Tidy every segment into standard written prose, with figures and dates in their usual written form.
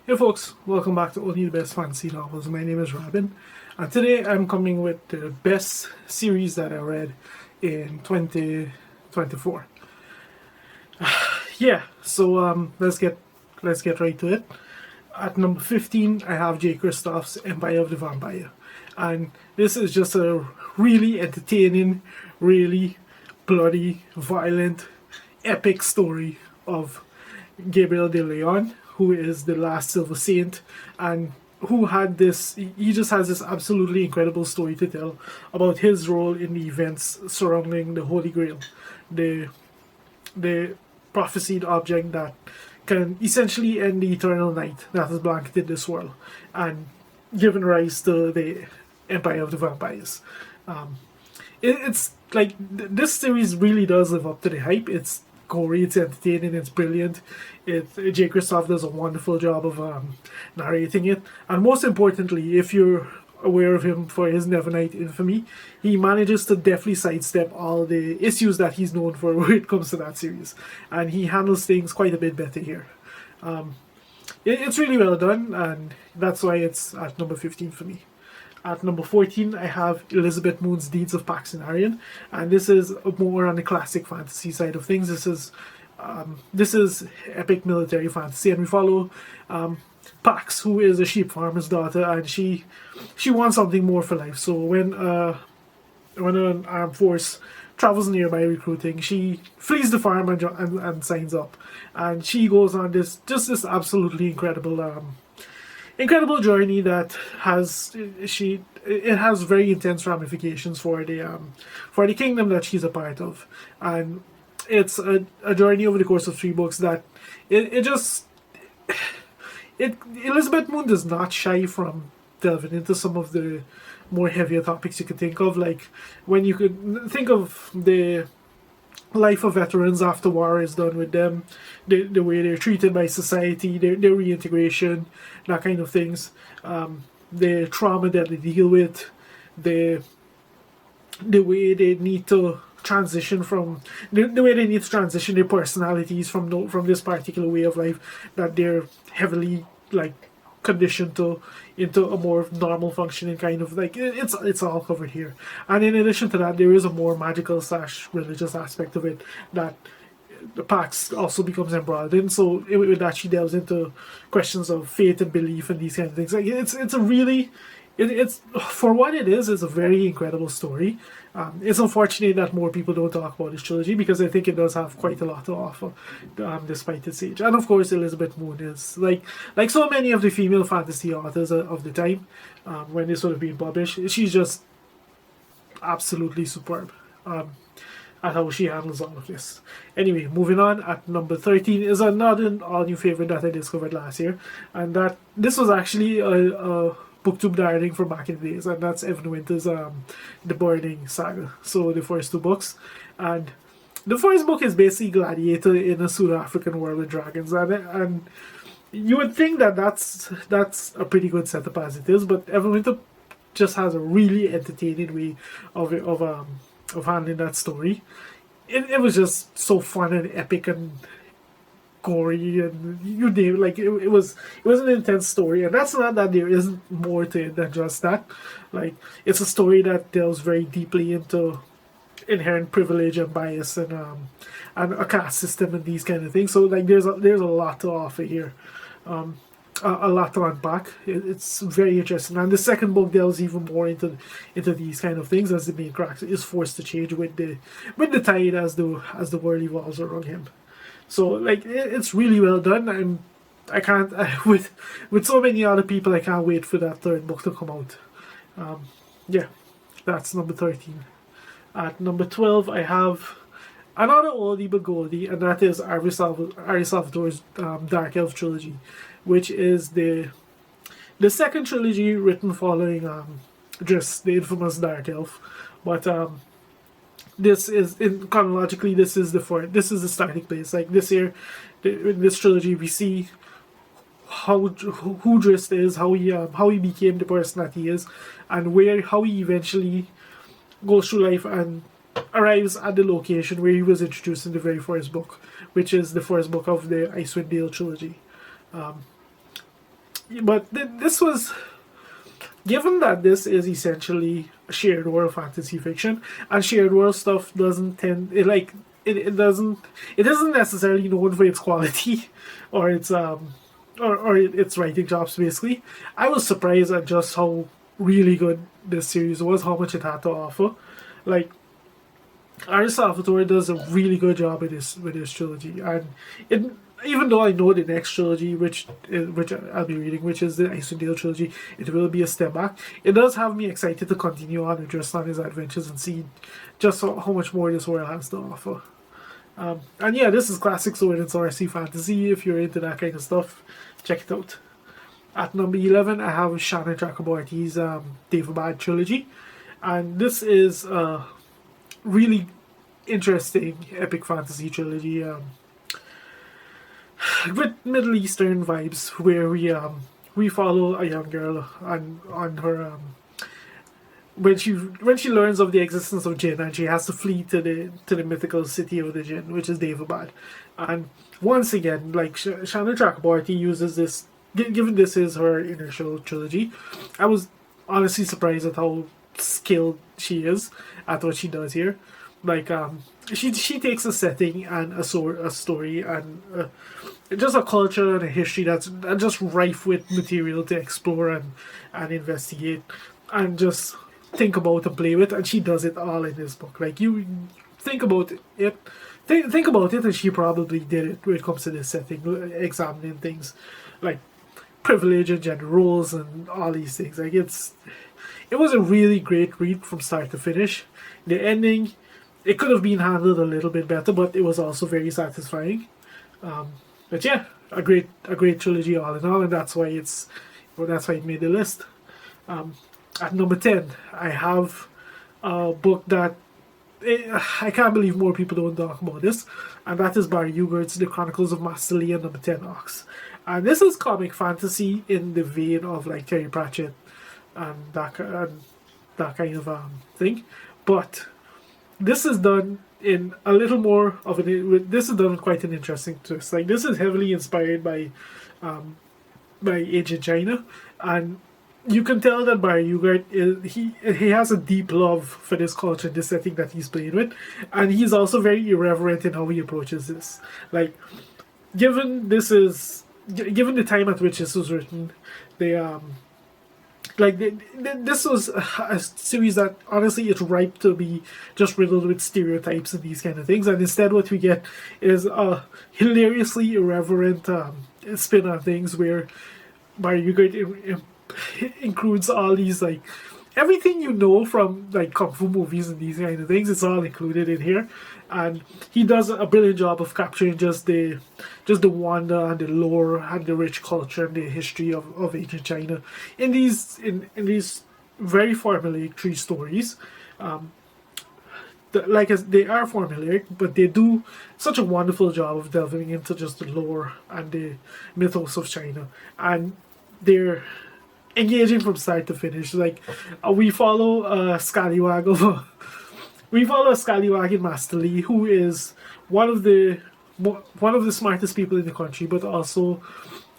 Hey folks, welcome back to Only the Best Fantasy Novels. My name is Robin, and today I'm coming with the best series that I read in 2024. Let's get right to it. At number 15, I have J. Kristoff's Empire of the Vampire, and this is just a really entertaining, really bloody, violent, epic story of Gabriel de Leon, who is the last Silver Saint, and who had this. He just has this absolutely incredible story to tell about his role in the events surrounding the Holy Grail, the the prophesied object that can essentially end the eternal night that has blanketed this world and given rise to the Empire of the Vampires. It's like this series really does live up to the hype. It's gory, it's entertaining, it's brilliant. J. Kristoff does a wonderful job of narrating it, and most importantly, if you're aware of him for his Nevernight infamy, he manages to definitely sidestep all the issues that he's known for when it comes to that series, and he handles things quite a bit better here. It's really well done, and that's why it's at number 15 for me. At number 14, I have Elizabeth Moon's Deeds of Pacaran, and this is more on the classic fantasy side of things. This is epic military fantasy, and we follow Pax, who is a sheep farmer's daughter, and she wants something more for life. So when an armed force travels nearby recruiting, she flees the farm and signs up, and she goes on this absolutely incredible journey that has very intense ramifications for the kingdom that she's a part of, and it's a journey over the course of 3 books that Elizabeth Moon does not shy from delving into some of the more heavier topics you could think of, like when you could think of the life of veterans after war is done with them, the way they're treated by society, their reintegration, that kind of things, the trauma that they deal with, the way they need to transition their personalities from this particular way of life that they're heavily conditioned to into a more normal functioning kind of it's all covered here. And in addition to that, there is a more magical / religious aspect of it that the Pax also becomes embroiled in. So with that, she delves into questions of faith and belief and these kind of things. It's for what it is. It's a very incredible story. It's unfortunate that more people don't talk about this trilogy, because I think it does have quite a lot to offer, despite its age. And of course, Elizabeth Moon is like so many of the female fantasy authors of the time, when they sort of being published. She's just absolutely superb at how she handles all of this. Anyway, moving on, at number 13 is another all-new favorite that I discovered last year, and this was actually a booktube darling from back in the days, and that's Evan Winter's The Burning Saga. So the first 2 books, and the first book is basically Gladiator in a pseudo-African world with dragons, and you would think that that's a pretty good setup as it is, but Evan Winter just has a really entertaining way of handling that story. It was just so fun and epic and gory, and you name it was an intense story, and that's not that there isn't more to it than just that. It's a story that delves very deeply into inherent privilege and bias and a caste system and these kind of things. So there's a lot to offer here, a lot to unpack. It's very interesting, and the second book delves even more into these kind of things, as the main character is forced to change with the tide as the world evolves around him. So it's really well done, and I can't with so many other people, I can't wait for that third book to come out. That's number 13. At number 12, I have another oldie but goldie, and that is Ari Salvatore's Dark Elf Trilogy, which is the second trilogy written following just the infamous Dark Elf. But this is chronologically, this is the starting place. In this trilogy, we see who Drist is, how he became the person that he is, and how he eventually goes through life and arrives at the location where he was introduced in the very first book, which is the first book of the Icewind Dale trilogy. but this was, given that this is essentially shared world fantasy fiction, and shared world stuff doesn't tend it doesn't, it isn't necessarily known for its quality or its or its writing jobs. Basically, I was surprised at just how really good this series was, how much it had to offer. Like, Ari Salvatore does a really good job with this trilogy, and it, even though I know the next trilogy, which I'll be reading, which is the Icewind Trilogy, it will be a step back. It does have me excited to continue on and just on his adventures and see just how much more this world has to offer. And yeah, this is classic sword and sorcery fantasy. If you're into that kind of stuff, check it out. At number 11, I have Shannon Chakraborty's Davad Trilogy, and this is a really interesting epic fantasy trilogy with Middle Eastern vibes, where we follow a young girl on her when she learns of the existence of Jinn, and she has to flee to the mythical city of the Jinn, which is Davad. And once again, like, Shannon Chakraborty uses this. Given this is her initial trilogy, I was honestly surprised at how skilled she is at what she does here. Like, she takes a setting and a story and just a culture and a history that's just rife with material to explore and investigate and just think about and play with, and she does it all in this book. Like, you think about it, think about it, and she probably did it when it comes to this setting, examining things like privilege and gender roles and all these things. Like, it was a really great read from start to finish. The ending, it could have been handled a little bit better, but it was also very satisfying. But yeah, a great trilogy all in all, and that's why it made the list. At number 10, I have a book that I can't believe more people don't talk about this, and that is Barry Ugert's The Chronicles of Master Lee and Number 10 Ox. And this is comic fantasy in the vein of like Terry Pratchett and that kind of thing, but this is done in a little more of this is done with quite an interesting twist. Like, this is heavily inspired by ancient China, and you can tell that Barry Ugert he has a deep love for this culture, this setting that he's playing with, and he's also very irreverent in how he approaches this. Like, given the time at which this was written, this was a series that honestly it's ripe to be just riddled with stereotypes and these kind of things, and instead what we get is a hilariously irreverent spin on things where Barry Ugert includes all these, like, everything you know from like kung fu movies and these kind of things. It's all included in here, and he does a brilliant job of capturing just the wonder and the lore and the rich culture and the history of ancient China in these very formulaic 3 stories. They are formulaic, but they do such a wonderful job of delving into just the lore and the mythos of China, and they're engaging from start to finish. Like, we follow a scallywag in Master Lee, who is one of the smartest people in the country, but also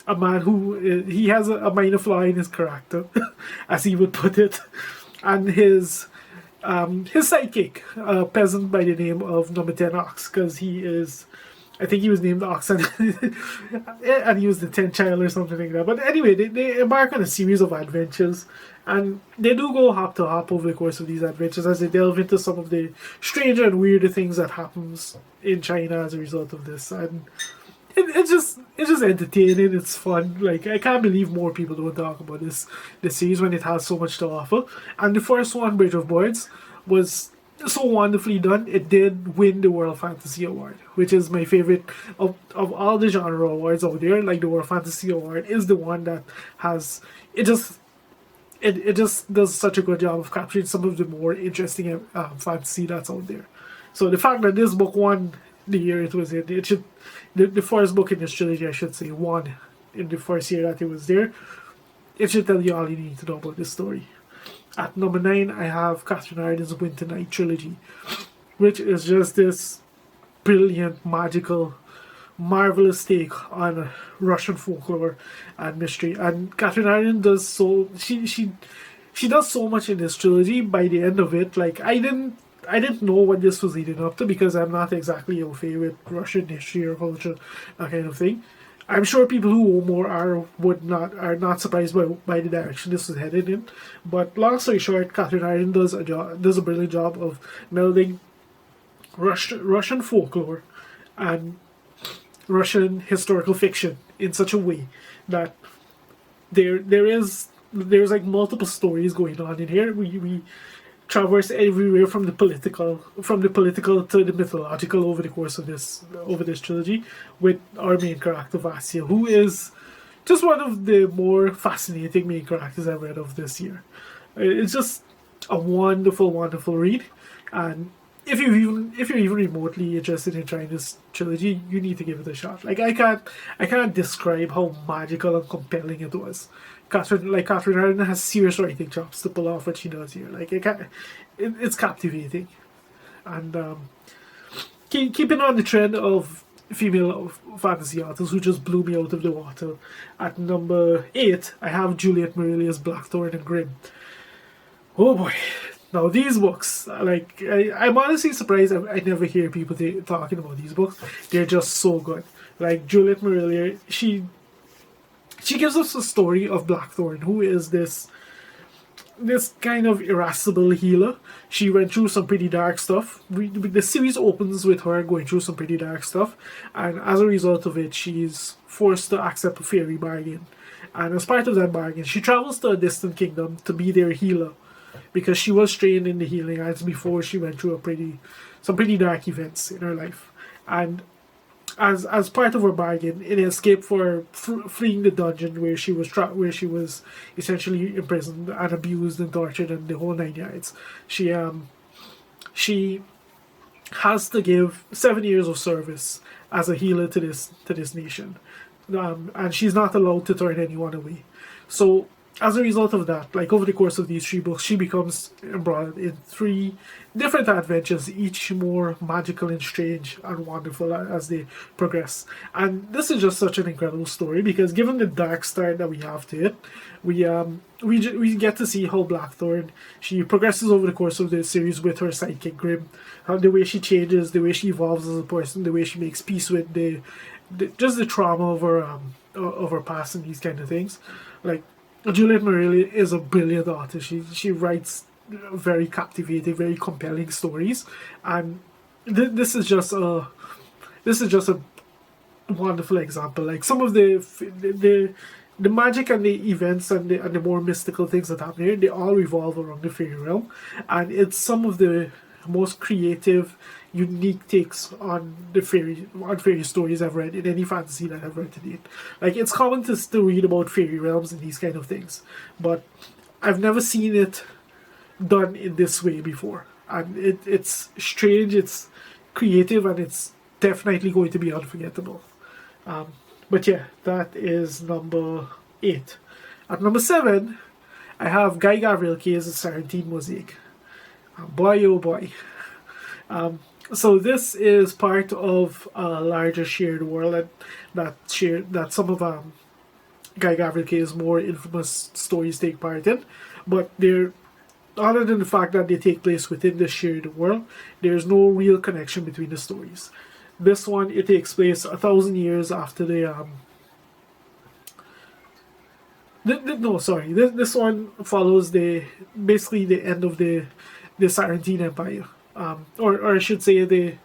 a man who he has a minor flaw in his character, as he would put it, and his sidekick, a peasant by the name of Number 10 Ox, because I think he was named Ox, and he was the 10th child or something like that. But anyway, they embark on a series of adventures, and they do go hop to hop over the course of these adventures as they delve into some of the stranger and weirder things that happens in China as a result of this. And it's just entertaining. It's fun. Like, I can't believe more people don't talk about this series when it has so much to offer. And the first one, Bridge of Boards, was so wonderfully done. It did win the World Fantasy Award, which is my favorite of all the genre awards out there. Like, the World Fantasy Award is the one that has it just does such a good job of capturing some of the more interesting fantasy that's out there. So the fact that this book won the year it was in, the first book in this trilogy, I should say, won in the first year that it was there, it should tell you all you need to know about this story. At number 9, I have Catherine Arden's Winter Night Trilogy, which is just this brilliant, magical marvelous take on Russian folklore and mystery. And Catherine Iron does so she does so much in this trilogy. By the end of it, like I didn't know what this was leading up to because I'm not exactly au fait with Russian history or culture, that kind of thing. I'm sure people who know more are not surprised by the direction this was headed in. But long story short, Catherine Iron does a brilliant job of melding Russian folklore and Russian historical fiction in such a way that there's like multiple stories going on in here. We traverse everywhere from the political to the mythological over the course of this trilogy, with our main character Vasya, who is just one of the more fascinating main characters I've read of this year. It's just a wonderful read, and if you're even remotely interested in trying this trilogy, you need to give it a shot. Like I can't describe how magical and compelling it was. Catherine Arden has serious writing chops to pull off what she does here. Like it's captivating, and keeping on the trend of female fantasy authors who just blew me out of the water. At number 8, I have Juliet Marilia's Blackthorn and Grimm. Oh boy. Now these books, like I'm honestly surprised I never hear people talking about these books. They're just so good. Like Juliet Marilia, she gives us a story of Blackthorn, who is this kind of irascible healer. She went through some pretty dark stuff. The series opens with her going through some pretty dark stuff, and as a result of it, she's forced to accept a fairy bargain. And as part of that bargain, she travels to a distant kingdom to be their healer, because she was trained in the healing arts before she went through some pretty dark events in her life. And as part of her bargain, in escape for fleeing the dungeon where she was essentially imprisoned and abused and tortured and the whole 9 yards, she has to give 7 years of service as a healer to this nation, and she's not allowed to turn anyone away. So as a result of that, like over the course of these 3 books, she becomes embroiled in 3 different adventures, each more magical and strange and wonderful as they progress. And this is just such an incredible story because, given the dark start that we have to it, we get to see how Blackthorn, she progresses over the course of the series with her sidekick Grimm, the way she changes, the way she evolves as a person, the way she makes peace with just the trauma of her past and these kind of things. Like, Juliet Marilia is a brilliant artist. She writes very captivating, very compelling stories, and this is just a wonderful example. Like some of the magic and the events and the more mystical things that happen here, they all revolve around the fairy realm, and it's some of the most creative, unique takes on fairy stories I've read in any fantasy that I've read to date. Like, it's common to still read about fairy realms and these kind of things, but I've never seen it done in this way before. And it's strange, it's creative, and it's definitely going to be unforgettable. But yeah, that is number 8. At number 7, I have Guy Gavrilke's Sarantine Mosaic. Boy oh boy. So this is part of a larger shared world that some of Guy Gavrilke's more infamous stories take part in, but they're, other than the fact that they take place within the shared world, there's no real connection between the stories. This one, it takes place 1,000 years after This one follows basically the end of the Sarantine Empire, or I should say the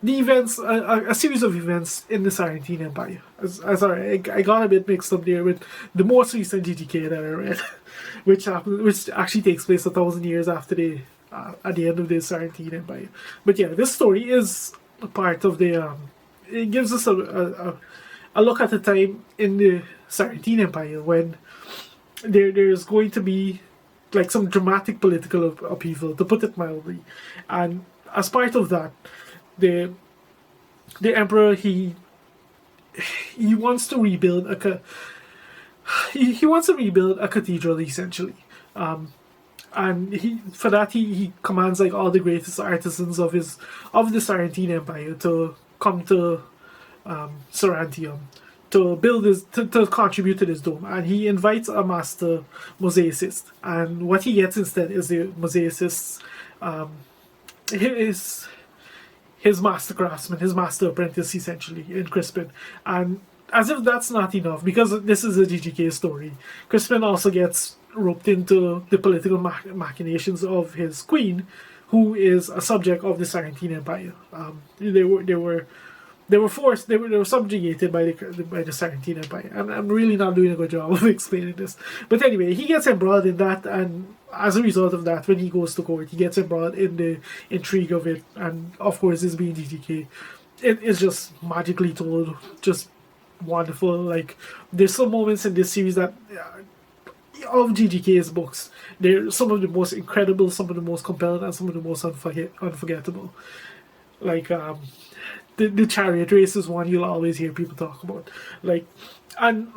events, a series of events in the Sarantine Empire. I got a bit mixed up there with the most recent GTK that I read, which actually takes place 1,000 years after at the end of the Sarantine Empire. But yeah, this story is a part of it gives us a look at the time in the Sarantine Empire when there's going to be like some dramatic political upheaval, to put it mildly, and as part of that, the emperor he wants to rebuild he wants to rebuild a cathedral essentially, and he commands like all the greatest artisans of the Sarantine Empire to come to Sarantium to build his to contribute to this dome, and he invites a master mosaicist, and what he gets instead is the mosaicist's his master craftsman, his master apprentice, essentially, in Crispin. And as if that's not enough, because this is a GGK story, Crispin also gets roped into the political machinations of his queen, who is a subject of the Sarantine Empire. They were subjugated by the Sarantine Empire, and I'm really not doing a good job of explaining this. But anyway, he gets embroiled in that, and as a result of that, when he goes to court, he gets embroiled in the intrigue of it. And of course, this being GTK, it is just magically told, just wonderful. Like, there's some moments in this series that of GGK's books, they're some of the most incredible, some of the most compelling, and some of the most unforgettable. Like the chariot race is one you'll always hear people talk about. Like, and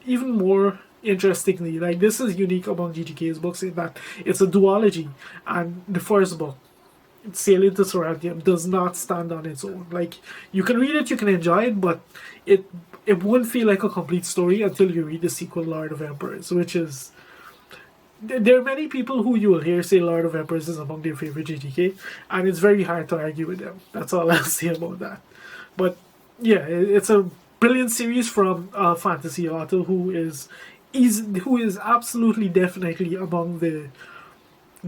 even more interestingly, like, this is unique among GGK's books in that it's a duology, and the first book, Sailing to Sarantium, does not stand on its own. Like, you can read it, you can enjoy it, but it won't feel like a complete story until you read the sequel, Lord of Emperors, which is... There are many people who you will hear say Lord of Emperors is among their favorite GGK, and it's very hard to argue with them. That's all I'll say about that. But yeah, it's a brilliant series from a fantasy author who is absolutely definitely among the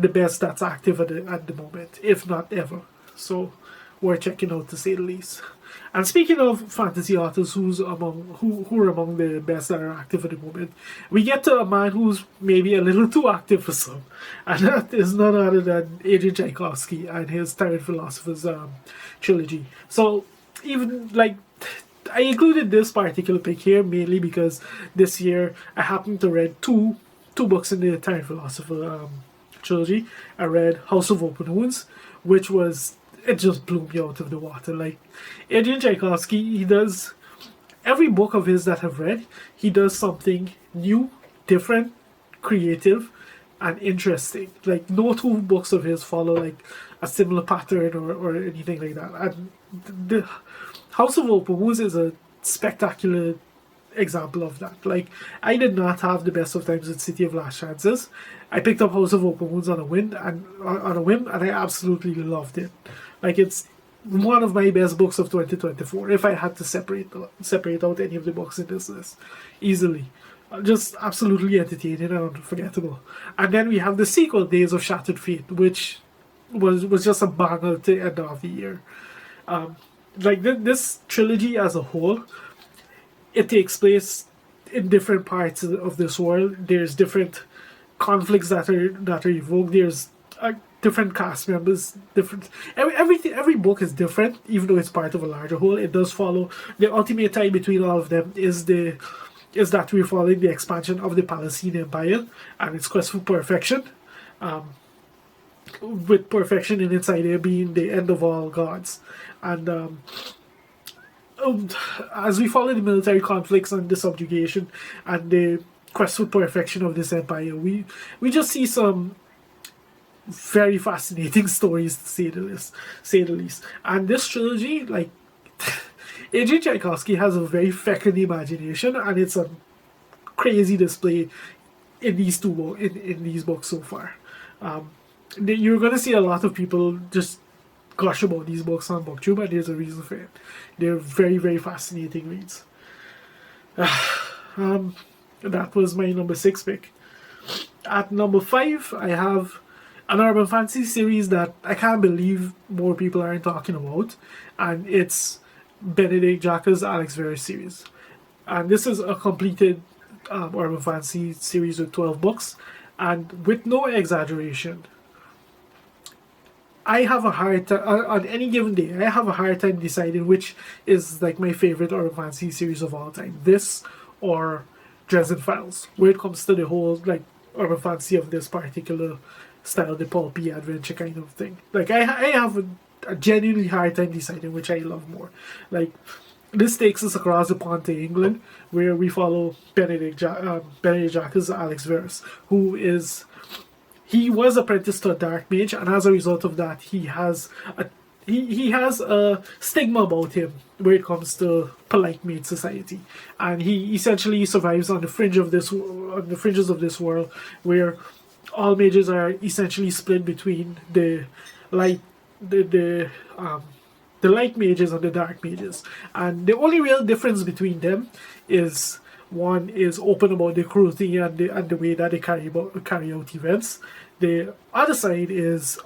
best that's active at the moment, if not ever. So worth checking out, to say the least. And speaking of fantasy authors who are among the best that are active at the moment, we get to a man who's maybe a little too active for some, and that is none other than Adrian Tchaikovsky and his Tyrant Philosopher's trilogy. So even like, I included this particular pick here mainly because this year I happened to read two books in the Tyrant Philosopher trilogy. I read House of Open Wounds, which was... it just blew me out of the water. Like, Adrian Tchaikovsky, he does... every book of his that I've read, he does something new, different, creative, and interesting. Like, no two books of his follow, like, a similar pattern or anything like that. And the House of Open Wounds is a spectacular example of that. Like, I did not have the best of times with City of Last Chances. I picked up House of Open Wounds on a whim, and I absolutely loved it. Like, it's one of my best books of 2024, if I had to separate out any of the books in this list. Easily. Just absolutely entertaining and unforgettable. And then we have the sequel, Days of Shattered Fate, which was just a banger to end off the year. Like, this trilogy as a whole, it takes place in different parts of this world. There's different conflicts that are evoked. There's different cast members, every book is different, even though it's part of a larger whole. It does follow the ultimate tie between all of them is that we're following the expansion of the Palestine Empire and its quest for perfection, with perfection in its idea being the end of all gods. And as we follow the military conflicts and the subjugation and the quest for perfection of this empire, we just see some very fascinating stories, to say the least. And this trilogy, like, Adrian Tchaikovsky has a very fecund imagination, and it's a crazy display in these in these books so far. You're going to see a lot of people just gush about these books on booktube, and there's a reason for it. They're very, very fascinating reads. That was my number 6 pick. At number 5, I have an urban fantasy series that I can't believe more people aren't talking about, and it's Benedict Jack's Alex Verus series. And this is a completed urban fantasy series with 12 books, and with no exaggeration, I have a hard time, on any given day, I have a hard time deciding which is like my favorite urban fantasy series of all time. This or Dresden Files, where it comes to the whole like urban fantasy of this particular style, the pulpy adventure kind of thing. Like, I have a genuinely hard time deciding which I love more. Like, this takes us across the pond to England, where we follow Benedict Jack's Alex Verus, he was apprenticed to a dark mage, and as a result of that, he has he has a stigma about him where it comes to polite maid society, and he essentially survives on the fringes of this world, where all mages are essentially split between the light the light mages and the dark mages, and the only real difference between them is one is open about the cruelty and the way that they carry out events. The other side is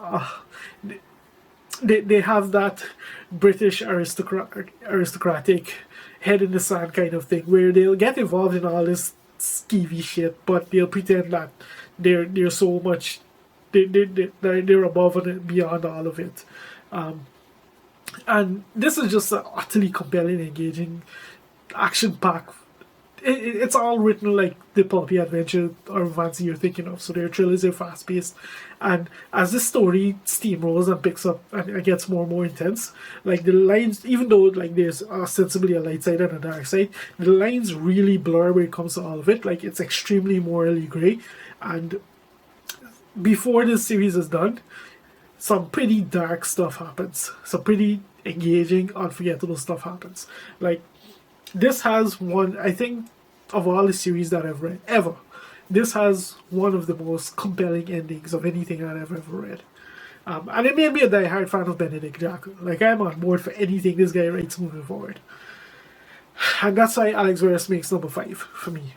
they have that British aristocratic head in the sand kind of thing, where they'll get involved in all this skeevy shit, but they'll pretend that they're so much they're above and beyond all of it. And this is just an utterly compelling, engaging, action-packed. It's all written like the pulpy adventure or fantasy you're thinking of. So their thrillers are fast-paced, and as this story steamrolls and picks up and it gets more and more intense, like the lines, even though like there's ostensibly a light side and a dark side, the lines really blur when it comes to all of it. Like it's extremely morally grey, and before this series is done, some pretty dark stuff happens. Some pretty engaging, unforgettable stuff happens. Like, this has one, I think, of all the series that I've read, ever, this has one of the most compelling endings of anything that I've ever read. And it made me a die-hard fan of Benedict Jack. Like, I'm on board for anything this guy writes moving forward. And that's why Alex Verus makes number 5 for me.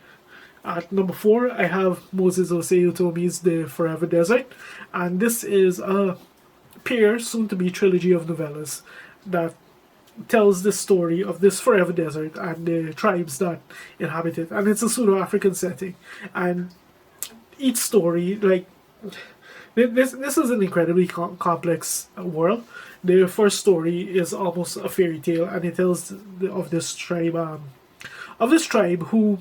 At number 4, I have Moses Osei Utomi's The Forever Desert. And this is a pair, soon-to-be trilogy of novellas that tells the story of this forever desert and the tribes that inhabit it. And it's a pseudo-African setting. And each story, like, this is an incredibly complex world. The first story is almost a fairy tale, and it tells of this tribe who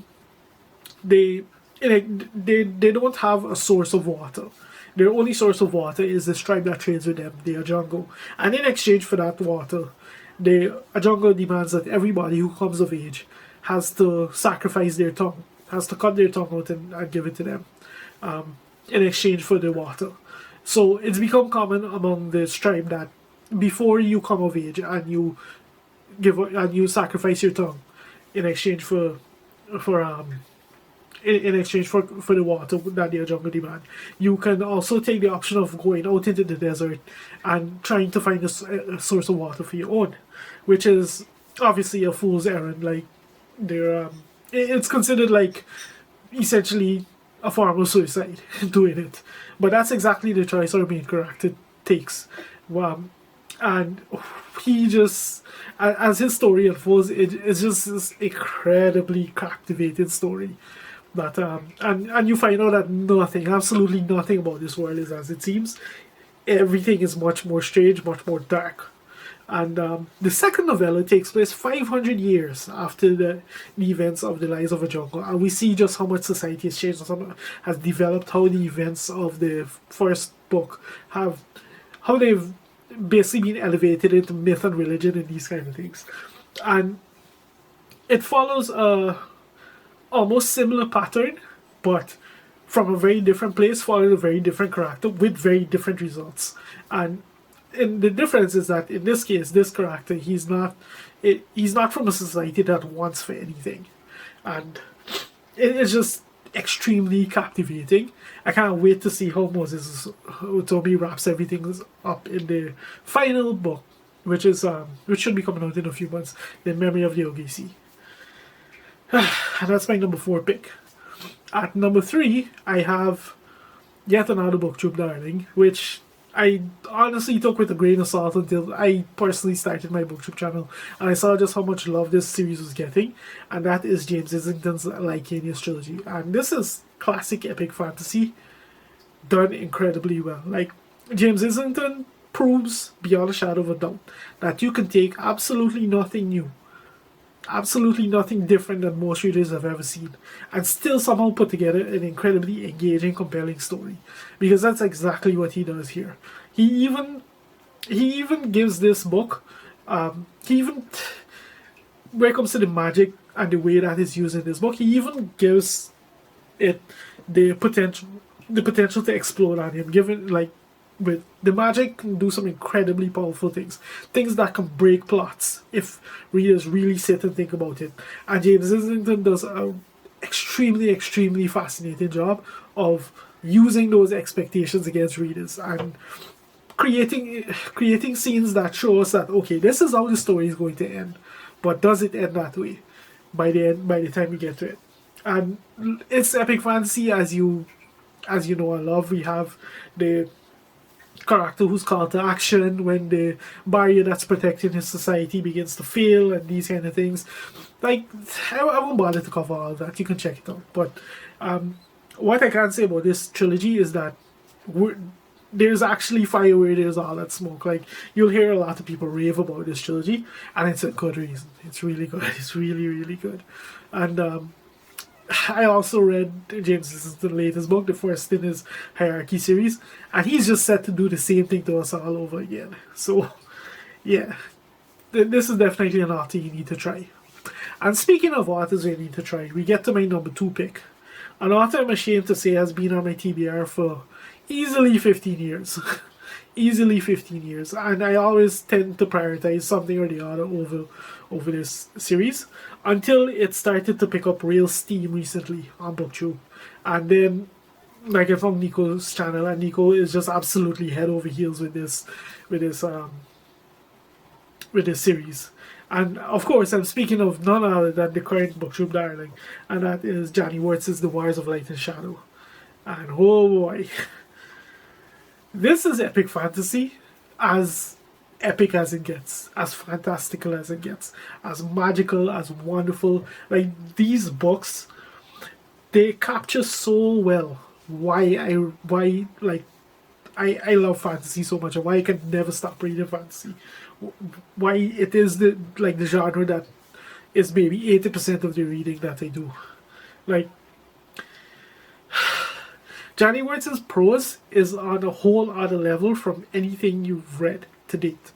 they don't have a source of water. Their only source of water is this tribe that trades with them, the Ajango. And in exchange for that water, the Ajango demands that everybody who comes of age has to sacrifice their tongue, has to cut their tongue out and give it to them in exchange for the water. So it's become common among this tribe that before you come of age and you sacrifice your tongue in exchange for the water that the Ajango demand, you can also take the option of going out into the desert and trying to find a source of water for your own, which is obviously a fool's errand. Like, it's considered like essentially a form of suicide doing it, but that's exactly the choice our main character takes. And he just, as his story unfolds, it's just this incredibly captivating story. That and you find out that nothing, absolutely nothing about this world is as it seems. Everything is much more strange, much more dark. And the second novella takes place 500 years after the events of the Lies of a Jungle, and we see just how much society has changed, has developed, how the events of the first book how they've basically been elevated into myth and religion and these kind of things. And it follows a almost similar pattern, but from a very different place, following a very different character with very different results. And the difference is that in this case, this character, he's not from a society that wants for anything, and it's just extremely captivating. I can't wait to see how Moses Utomi wraps everything up in the final book, which should be coming out in a few months, The Memory of the OGC. And that's my number 4 pick. At number 3, I have yet another booktube darling, which I honestly took with a grain of salt until I personally started my booktube channel and I saw just how much love this series was getting, and that is James Islington's Likeus Trilogy. And this is classic epic fantasy done incredibly well. Like, James Islington proves beyond a shadow of a doubt that you can take absolutely nothing new, absolutely nothing different than most readers have ever seen, and still somehow put together an incredibly engaging, compelling story. Because that's exactly what he does here. He even gives this book, when it comes to the magic and the way that is used in this book, he even gives it the potential to explode on him, given, like, with the magic can do some incredibly powerful things. Things that can break plots if readers really sit and think about it. And James Islington does a extremely, extremely fascinating job of using those expectations against readers and creating scenes that show us that, okay, this is how the story is going to end, but does it end that way by the time we get to it? And it's epic fantasy, as you know and love. We have the character who's called to action when the barrier that's protecting his society begins to fail, and these kind of things. Like, I won't bother to cover all of that. You can check it out. But what I can say about this trilogy is that there's actually fire where there's all that smoke. Like, you'll hear a lot of people rave about this trilogy, and it's a good reason. It's really good. It's really, really good. And I also read James's latest book, the first in his Hierarchy series, and he's just set to do the same thing to us all over again. So, yeah, this is definitely an author you need to try. And speaking of authors you need to try, we get to my number 2 pick. An author I'm ashamed to say has been on my TBR for easily 15 years. Easily 15 years. And I always tend to prioritize something or the other over this series until it started to pick up real steam recently on booktube. And then, like, I found Nico's channel, and Nico is just absolutely head over heels with this series. And of course, I'm speaking of none other than the current booktube darling, and that is Johnny Wirtz's The Wars of Light and Shadow. And oh boy, this is epic fantasy, as epic as it gets, as fantastical as it gets, as magical, as wonderful. Like, these books, they capture so well why I love fantasy so much, and why I can never stop reading fantasy. Why it is the genre that is maybe 80% of the reading that I do. Like, Johnny Wirtz's prose is on a whole other level from anything you've read to date.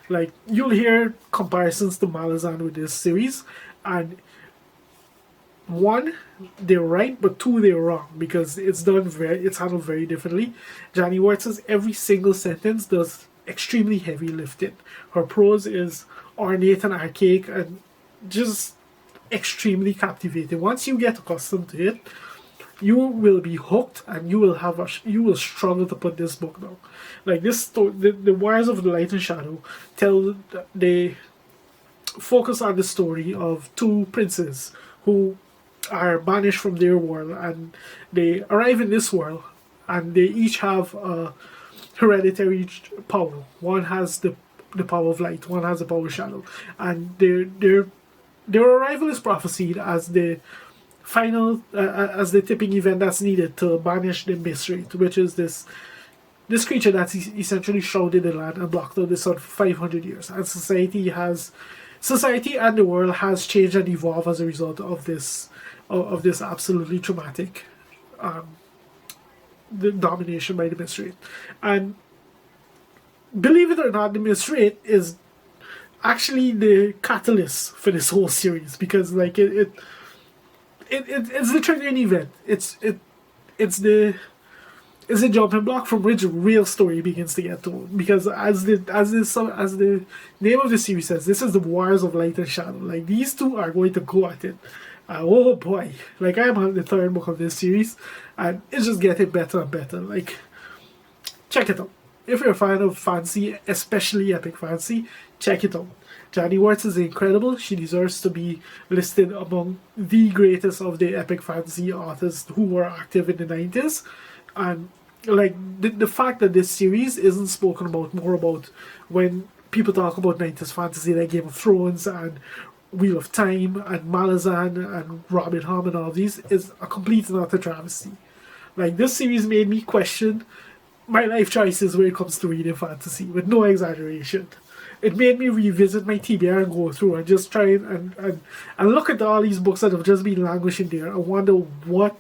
Like, you'll hear comparisons to Malazan with this series, and one, they're right, but two, they're wrong, because it's handled very differently. Johnny Wirtz's every single sentence does extremely heavy lifting. Her prose is ornate and archaic and just extremely captivating. Once you get accustomed to it, you will be hooked, and you will struggle to put this book down. Like, this the Wars of the Light and Shadow they focus on the story of two princes who are banished from their world, and they arrive in this world, and they each have a hereditary power. One has the power of light, one has the power of shadow, and their arrival is prophesied as the final as the tipping event that's needed to banish the Misrate, which is this creature that's essentially shrouded the land and blocked out the sun for 500 years. And society and the world has changed and evolved as a result of this absolutely traumatic the domination by the Misrate. And believe it or not, the Misrate is actually the catalyst for this whole series, because like it's the triggering event. It's the jumping block from which real story begins to get told. Because as the name of the series says, this is the Wars of Light and Shadow. Like, these two are going to go at it. Oh boy! Like, I'm on the 3rd book of this series, and it's just getting better and better. Like, check it out. If you're a fan of fantasy, especially epic fantasy, check it out. Johnny Wirtz is incredible. She deserves to be listed among the greatest of the epic fantasy authors who were active in the 90s. And like, the fact that this series isn't spoken about more about when people talk about 90s fantasy, like Game of Thrones and Wheel of Time and Malazan and Robin Hood and all these, is a complete and utter travesty. Like, this series made me question my life choices when it comes to reading fantasy, with no exaggeration. It made me revisit my TBR and go through and just try and look at all these books that have just been languishing there and wonder what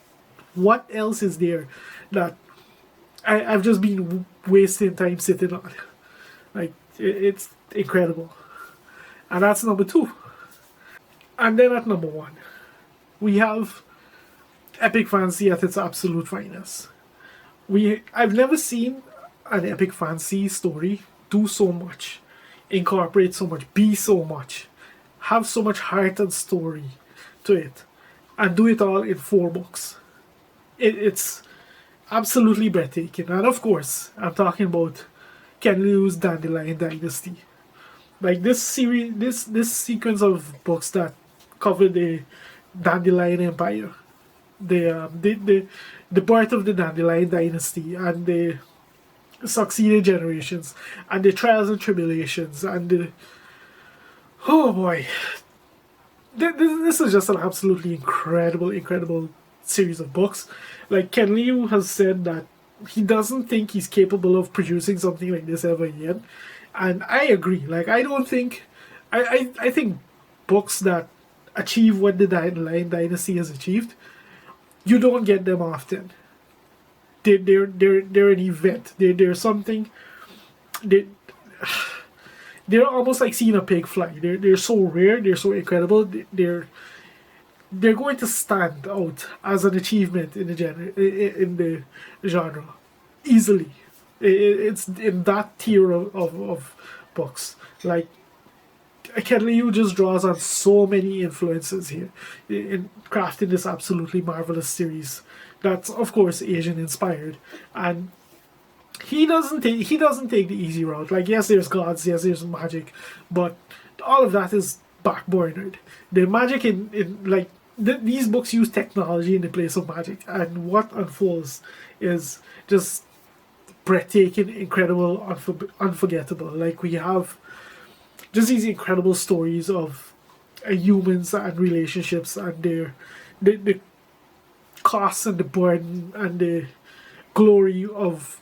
else is there that I've just been wasting time sitting on. Like, it's incredible. And that's number 2. And then at number 1, we have epic fantasy at its absolute finest. I've never seen an epic fantasy story, do so much, incorporate so much, be so much, have so much heart and story to it, and do it all in 4 books. It's absolutely breathtaking. And of course, I'm talking about Ken Liu's Dandelion Dynasty. Like this series, this sequence of books that cover the Dandelion Empire, the birth of the Dandelion Dynasty, and the succeeding generations, and the trials and tribulations, and the, oh boy, this is just an absolutely incredible series of books. Like Ken Liu has said that he doesn't think he's capable of producing something like this ever again, and I agree. Like I don't think, I think books that achieve what the Dandelion Dynasty has achieved, you don't get them often. They're an event. They're something. They're almost like seeing a pig fly. They're so rare. They're so incredible. They're going to stand out as an achievement in the genre easily. It's in that tier of books. Like Ken Liu just draws on so many influences here in crafting this absolutely marvelous series that's of course Asian inspired, and he doesn't take the easy route. Like yes, there's gods, yes, there's magic, but all of that is backburnered. The magic in like these books use technology in the place of magic, and what unfolds is just breathtaking, incredible, unforgettable. Like we have just these incredible stories of humans and relationships, and the costs and the burden and the glory of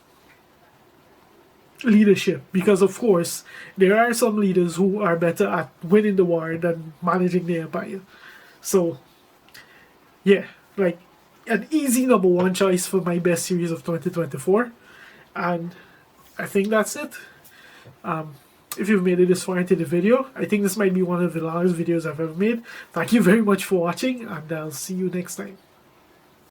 leadership, because of course there are some leaders who are better at winning the war than managing the empire. So yeah, like an easy #1 choice for my best series of 2024, and I think that's it. If you've made it this far into the video, I think this might be one of the longest videos I've ever made. Thank you very much for watching, and I'll see you next time.